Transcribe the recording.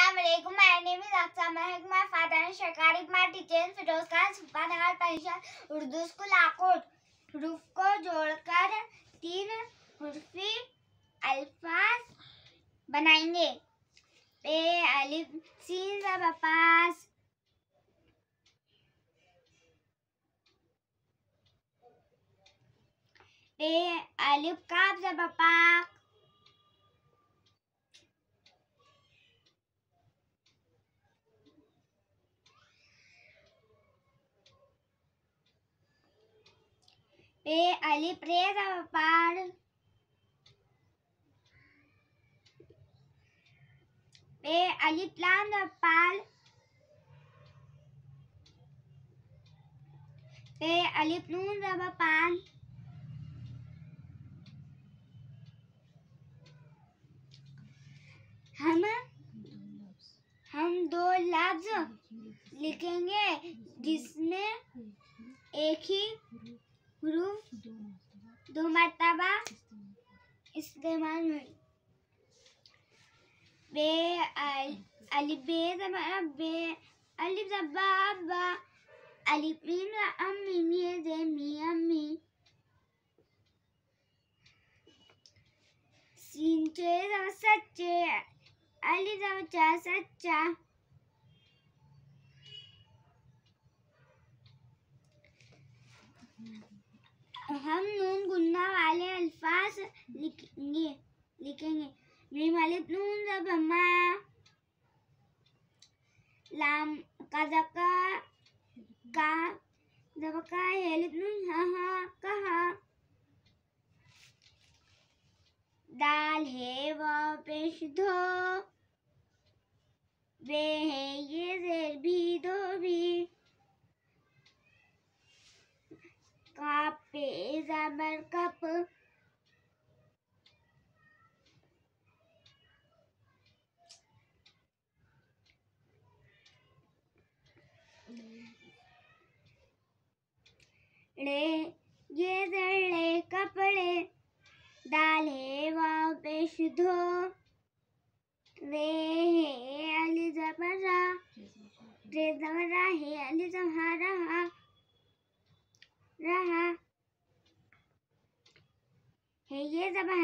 Assalamualaikum. My name is Aksa Mahek. My father is Shakari. My teacher is Firoz Khan. सुपरनगर परिषद Urdu school Akot. हरूफ को जोड़कर 3 हर्फी अल्फाज बनाएंगे। पे अलिफ सीन ज़बर पास, पे अलिफ काफ ज़बर पाक, पे अलिफ रे ज़बर पार, पे अलिफ लाम ज़बर पाल, पे अलिफ नून ज़बर पान, हम 2 लफ्ज लिखेंगे जिसमें एक ही हुरूफ 2 मर्तबा इस्तेमाल हुए। बे अलिफ बे ज़बर बे, अलिफ ज़बर बा, अलिफ मीम अम्मी मिया जे मी अम्मी, सीन चे ज़बर सच्चे, अलिफ ज़बर चा सच्चा, हम नून गुन्ना वाले अल्फाज लिखेंगे। मीम अलिफ नून ज़बर मा, लाम कज़ा का ज़बर का, अलिफ नून हा कहा, दाल है वाव पेश धो, वे है ये ज़ेर भी दो भी, काफ पे ज़बर कप, रे ये ज़रे कपड़े, दाल है वाव पेश धो, रे है अलिफ ज़बर रा, रे ज़बर रा है अलिफ ज़बर रहा, रहा है ये ज़बर